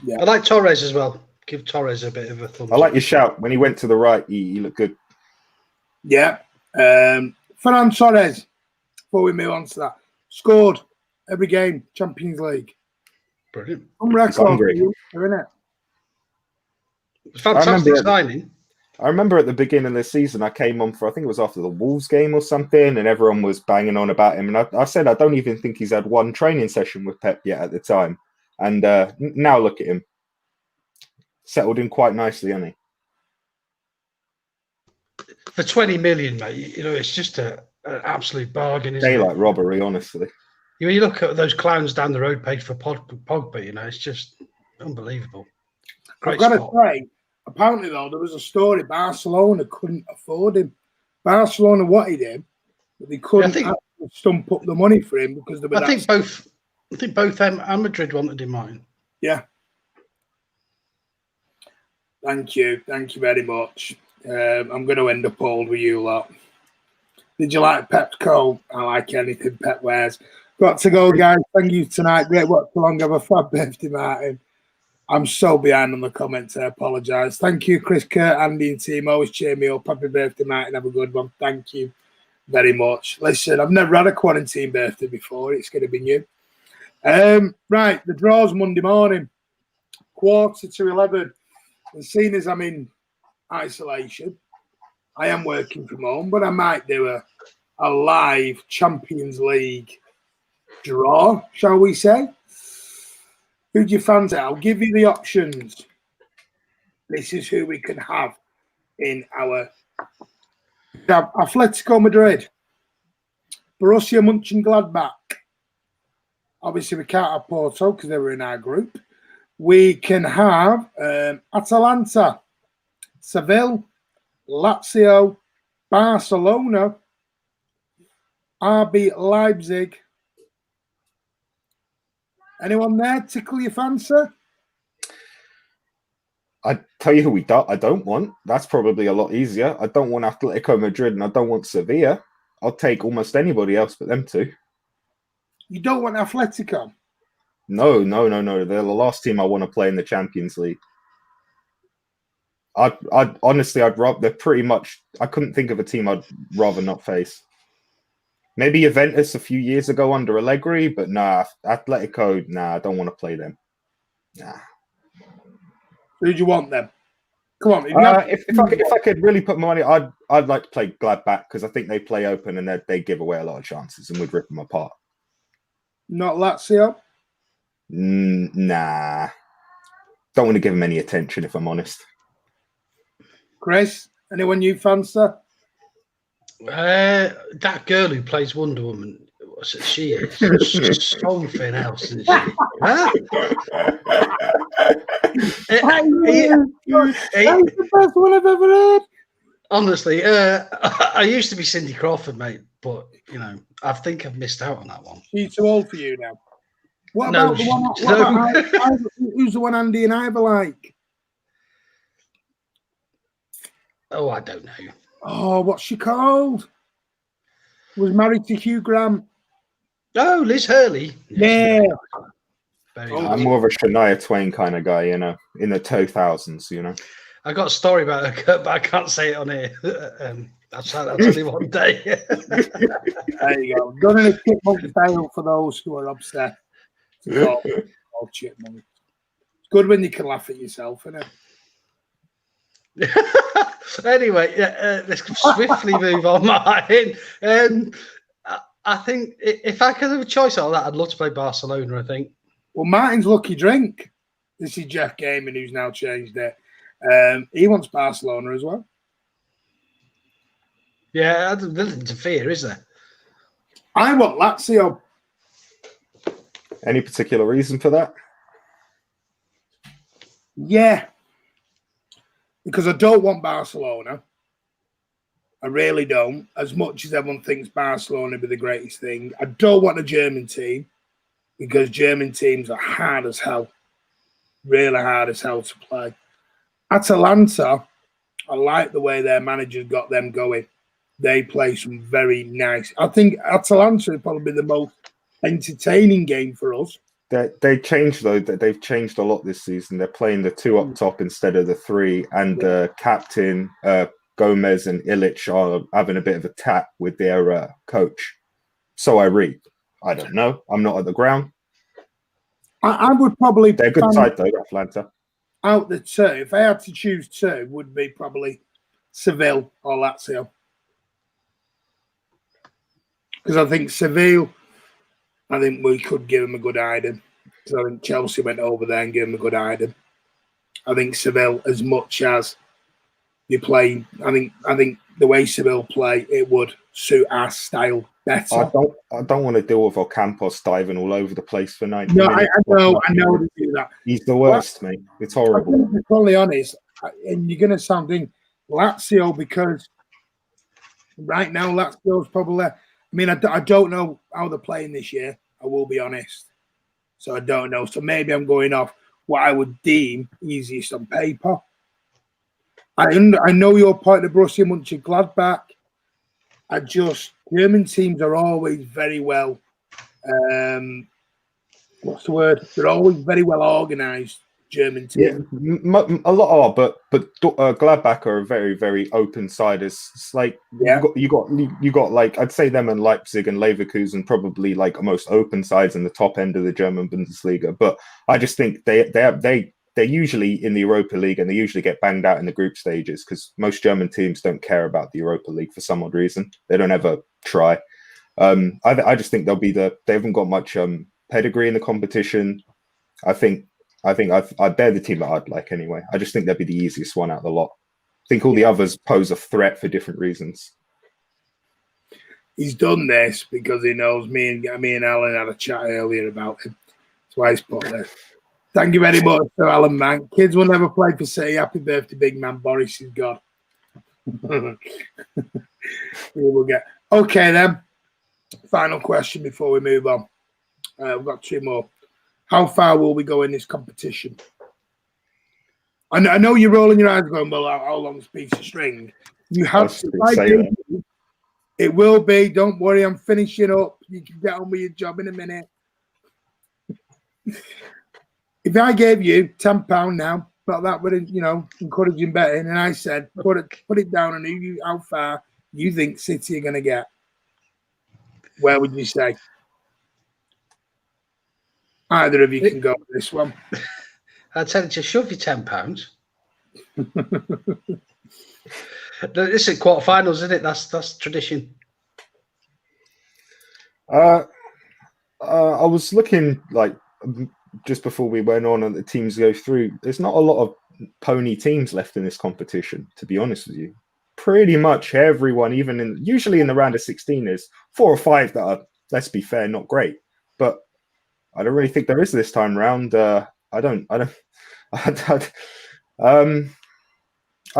Yeah. I like Torres as well. Give Torres a bit of a thumbs I like up. your shout. When he went to the right, he looked good. Yeah. Ferran Torres, before we move on to that, scored every game, Champions League. Brilliant. On record, isn't it? Fantastic signing. I remember at the beginning of the season, I came on for, I think it was after the Wolves game or something, and everyone was banging on about him. And I said, I don't even think he's had one training session with Pep yet at the time. And now look at him. Settled in quite nicely, hasn't he? For 20 million, mate, you know, it's just an absolute bargain, isn't Daylight robbery, honestly. You look at those clowns down the road paid for Pogba, you know, it's just unbelievable. Great I've got spot. to say, apparently, though, there was a story Barcelona couldn't afford him. Barcelona wanted him, but they couldn't actually stump up the money for him because they were. I think both them and Madrid wanted him mine. Yeah. Thank you very much. I'm going to end up old with you lot. Did you like Pep's coat? I like anything Pep wears. Got to go, guys. Thank you tonight. Great watch along. Have a fab birthday, Martin. I'm so behind on the comments. I apologise. Thank you, Chris, Kurt, Andy, and team. Always cheer me up. Happy birthday, Martin. Have a good one. Thank you very much. Listen, I've never had a quarantine birthday before. It's going to be new. Right, the draw's Monday morning, 11:15. And seeing as I'm in isolation, I am working from home, but I might do a live Champions League draw, shall we say? Who do you fancy? I'll give you the options. This is who we can have in our Atletico Madrid, Borussia Mönchengladbach. Obviously, we can't have Porto because they were in our group. We can have Atalanta, Seville, Lazio, Barcelona, RB Leipzig. Anyone there tickle your fancy? I tell you who I don't want. That's probably a lot easier. I don't want Atletico Madrid and I don't want Sevilla. I'll take almost anybody else but them two. You don't want Atletico? No. They're the last team I want to play in the Champions League. I'd honestly, I'd rather. They're pretty much. I couldn't think of a team I'd rather not face. Maybe Juventus a few years ago under Allegri, but nah, Atletico. Nah, I don't want to play them. Nah. Who do you want then? Come on. If I could really put my money, I'd like to play Gladbach because I think they play open and they give away a lot of chances and we'd rip them apart. Not Lazio? Nah. Don't want to give them any attention if I'm honest. Chris, anyone you fancy? That girl who plays Wonder Woman, she is something else, isn't she? Huh? That's the best one I've ever heard. Honestly, I used to be Cindy Crawford, mate, but you know, I think I've missed out on that one. She's too old for you now. What about the one? Who's the one Andy and Ivor like? Oh, I don't know. Oh, what's she called? Was married to Hugh Grant. Oh, Liz Hurley. Yeah. I'm more of a Shania Twain kind of guy, you know, in the 2000s, you know. I got a story about her, but I can't say it on here. I'll tell you one day. There you go. Done in a chipmunk style for those who are upset. Oh, chipmunk. It's good when you can laugh at yourself, isn't it? Anyway, let's swiftly move on, Martin. I think if I could have a choice out of that, I'd love to play Barcelona, I think. Well, Martin's lucky drink. This is Jeff Gaiman, who's now changed it. He wants Barcelona as well. Yeah, there's nothing to fear, is there? I want Lazio. Any particular reason for that? Yeah. Because I don't want Barcelona. I really don't. As much as everyone thinks Barcelona be the greatest thing. I don't want a German team because German teams are hard as hell. Really hard as hell to play. Atalanta, I like the way their manager's got them going. They play some very nice. I think Atalanta would probably be the most entertaining game for us. They changed though. They've changed a lot this season. They're playing the two up top instead of the three, and the captain Gomez and Illich are having a bit of a tap with their coach. So I read. I don't know. I'm not at the ground. I would probably. They're a good side though, Atlanta. Out the two, if I had to choose two, would be probably Seville or Lazio. Because I think Seville, I think we could give them a good hiding. Because I think Chelsea went over there and gave them a good hiding. I think Seville, as much as you play, I think the way Seville play, it would suit our style better. I don't want to deal with Ocampos diving all over the place for 90 No, minutes. I know to do that. He's the worst, mate. It's horrible. I'm be totally honest, and you're going to sound in Lazio, because right now Lazio's probably. I mean, I don't know how they're playing this year. I will be honest, so I don't know. So maybe I'm going off what I would deem easiest on paper. I know your point of Borussia Mönchengladbach. German teams are always very well. What's the word? They're always very well organised. German team. Yeah, a lot are, but Gladbach are a very, very open side. It's like you got like, I'd say them and Leipzig and Leverkusen probably like most open sides in the top end of the German Bundesliga. But I just think they're usually in the Europa League, and they usually get banged out in the group stages, because most German teams don't care about the Europa League for some odd reason. They don't ever try. I just think they haven't got much pedigree in the competition. I think they're the team that I'd like anyway. I just think they'd be the easiest one out of the lot. I think all the others pose a threat for different reasons. He's done this because he knows me and Alan had a chat earlier about him. That's why he's put this. Thank you very much, Sir Alan Mann. Kids will never play for City. Happy birthday, big man. Boris is God. We will get. Okay, then. Final question before we move on. We've got two more. How far will we go in this competition? I know you're rolling your eyes going, well, how long's a piece of string? You have to. It will be. Don't worry, I'm finishing up. You can get on with your job in a minute. If I gave you £10 now, not that would encouraging betting, and I said put it down on how far you think City are going to get, where would you say? Either of you can go for this one. I'd tell you to shove your £10. This is quarterfinals, isn't it? That's tradition. I was looking like just before we went on and the teams go through. There's not a lot of pony teams left in this competition, to be honest with you. Pretty much everyone, usually in the round of 16, there's 4 or 5 that are, let's be fair, not great. But I don't really think there is this time round. I'd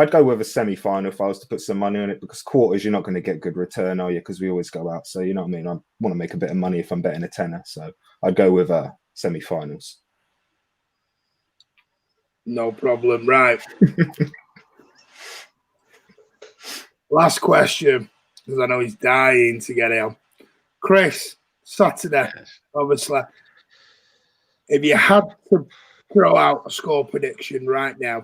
go with a semi-final if I was to put some money on it, because quarters, you're not going to get good return, are you? Because we always go out. So, you know what I mean? I want to make a bit of money if I'm betting a tenner. So I'd go with semi-finals. No problem. Right. Last question, because I know he's dying to get in. Chris, Saturday, obviously. If you had to throw out a score prediction right now,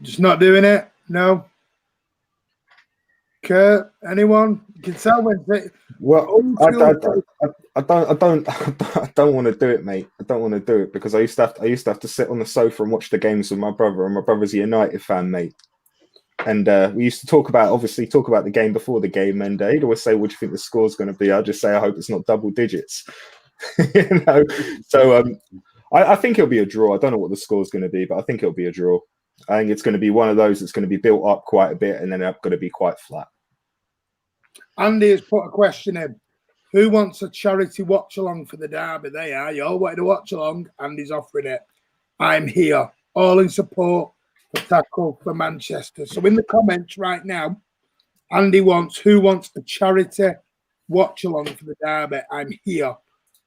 just not doing it? No? Kurt, anyone? You can tell when. Well, I don't want to do it, mate. I don't want to do it because I used to have to sit on the sofa and watch the games with my brother, and my brother's a United fan, mate. And we used to talk about the game before the game, and he'd always say, "What do you think the score's going to be?" I'd just say, "I hope it's not double digits." You know. So I think it'll be a draw. I don't know what the score's going to be, but I think it'll be a draw. I think it's going to be one of those that's going to be built up quite a bit, and then it's going to be quite flat. Andy has put a question in. Who wants a charity watch along for the derby? They are. You all wanted to watch along. Andy's offering it. I'm here, all in support for Tackle for Manchester. So in the comments right now, Andy who wants a charity watch along for the derby? I'm here.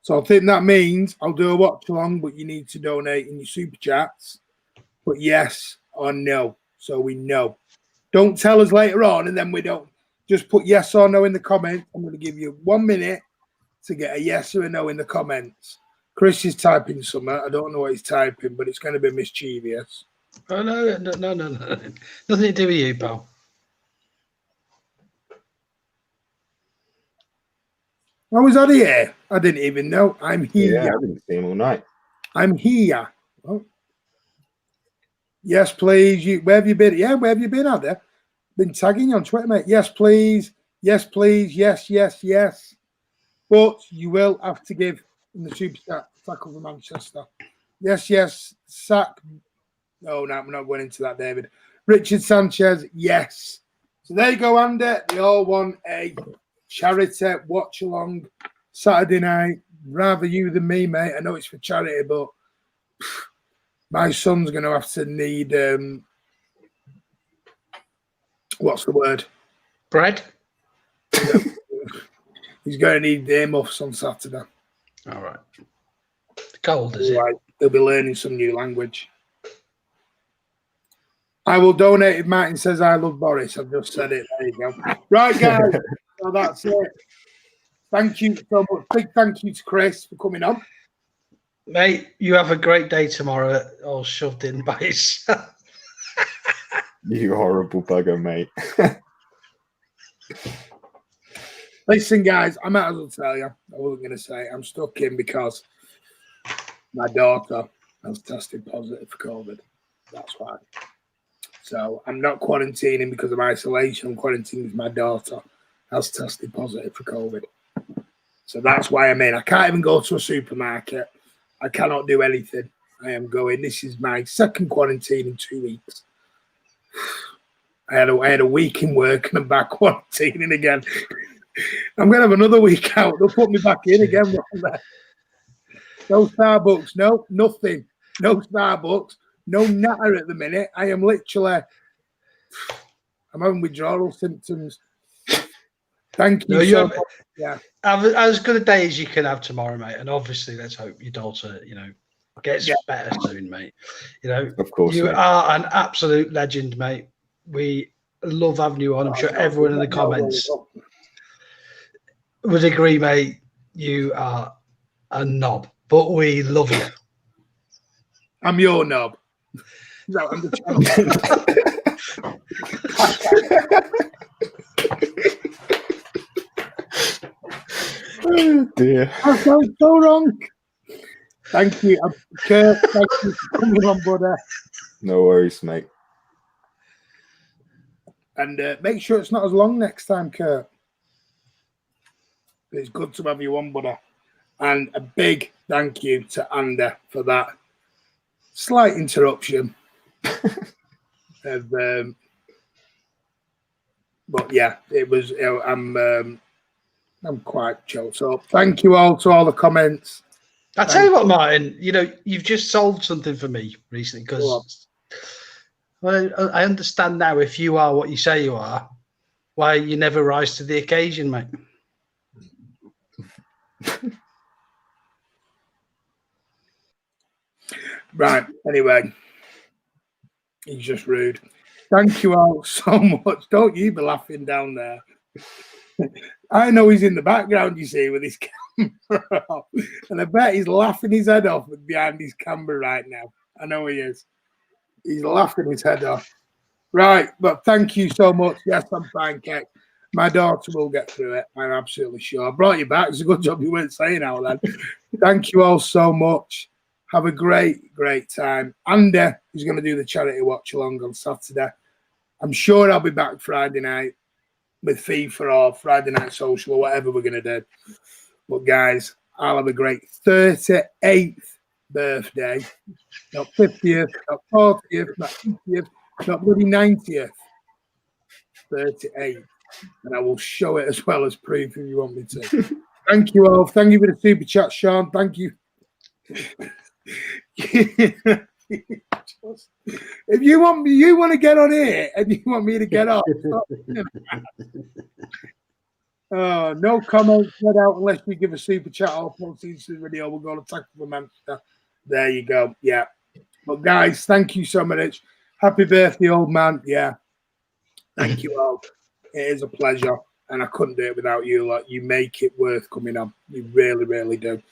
So I think that means I'll do a watch along, but you need to donate in your super chats. But yes or no, so we know. Don't tell us later on, and then we don't. Just put yes or no in the comments. I'm going to give you 1 minute to get a yes or a no in the comments. Chris is typing something. I don't know what he's typing, but it's going to be mischievous. Oh, no. Nothing to do with you, pal. I was out here. I didn't even know. I'm here. Yeah, I didn't see him all night. I'm here. Oh. Yes, please. Where have you been? Yeah, where have you been out there? Been tagging you on Twitter, mate. Yes, please. Yes, please. Yes, yes, yes. But you will have to give in the super chat Tackle for Manchester. Yes, yes. Sack No, we're not going into that, David. Richard Sanchez, yes. So there you go, Andy. They all want a charity watch along Saturday night. Rather you than me, mate. I know it's for charity, but my son's going to have to need what's the word? Bread. He's going to need earmuffs on Saturday. All right. Cold, is it? Right. They'll be learning some new language. I will donate if Martin says I love Boris. I've just said it. There you go. Right, guys. So that's it. Thank you so much. Big thank you to Chris for coming on. Mate, you have a great day tomorrow, all shoved in by yourself. You horrible bugger, mate. Listen, guys, I might as well tell you. I wasn't going to say it. I'm stuck in because my daughter has tested positive for COVID. That's why. So I'm not quarantining because of isolation. I'm quarantining because my daughter has tested positive for COVID. So that's why I'm in. I can't even go to a supermarket. I cannot do anything. I am going. This is my second quarantine in 2 weeks. I had a week in work and I'm back quarantining again. I'm going to have another week out. They'll put me back in again. No Starbucks. No, nothing. No Starbucks. No natter at the minute. I am literally, I'm having withdrawal symptoms. Thank you. No, so much. Yeah. Have as good a day as you can have tomorrow, mate. And obviously, let's hope your daughter, gets better soon, mate. Of course, you mate. are an absolute legend, mate. We love having you on. I'm sure everyone in the comments would agree, mate. You are a knob, but we love you. I'm your knob. No, I'm the champion. Oh, dear. I sound so wrong. Thank you. Kurt, thank you for coming on, brother. No worries, mate. And make sure it's not as long next time, Kurt. It's good to have you on, brother. And a big thank you to Andy for that slight interruption. But yeah, it was. I'm quite chilled. So thank you all to all the comments. I tell you what, Martin. You've just solved something for me recently because I understand now. If you are what you say you are, why you never rise to the occasion, mate. Right. Anyway, he's just rude. Thank you all so much. Don't you be laughing down there. I know he's in the background, you see, with his camera off. And I bet he's laughing his head off behind his camera right now. I know he is. He's laughing his head off. Right. But thank you so much. Yes, I'm fine, Kate. My daughter will get through it. I'm absolutely sure. I brought you back. It's a good job you weren't saying all that. Thank you all so much. Have a great, great time. Andy is going to do the charity watch along on Saturday. I'm sure I'll be back Friday night with FIFA or Friday Night Social or whatever we're going to do. But guys, I'll have a great 38th birthday. Not 50th, not 40th, not 50th, not bloody 90th. 38th. And I will show it as well as proof if you want me to. Thank you all. Thank you for the super chat, Sean. Thank you. If you want to get on here and you want me to get off. No comments read out unless you give a super chat or post into the video. We'll go to Tackle for Manchester. There you go. Yeah. But guys, thank you so much. Happy birthday, old man. Yeah. Thank you all. It is a pleasure. And I couldn't do it without you. Like, you make it worth coming on. You really, really do.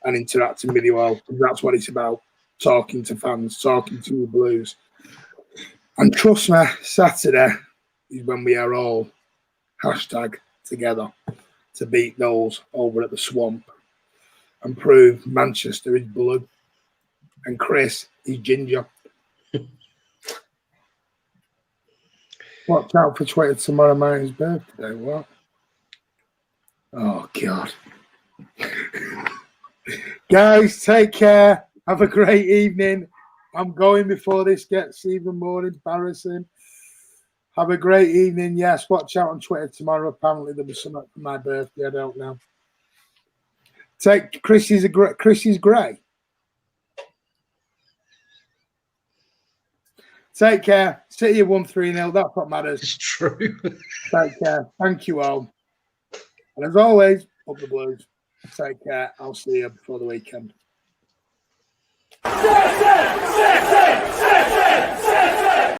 And interacting with you all. That's what it's about. Talking to fans, talking to the Blues. And trust me, Saturday is when we are all #together to beat those over at the Swamp and prove Manchester is blue and Chris is ginger. Watch out for Twitter tomorrow, Martin's birthday. What? Oh, God. Guys, take care. Have a great evening. I'm going before this gets even more embarrassing. Have a great evening. Yes, watch out on Twitter tomorrow. Apparently there'll be something for my birthday. I don't know. Take Chrissy's grey. Take care. City 1-3-0. That's what matters. It's true. Take care. Thank you all. And as always, up the Blues. Take care. I'll see you before the weekend.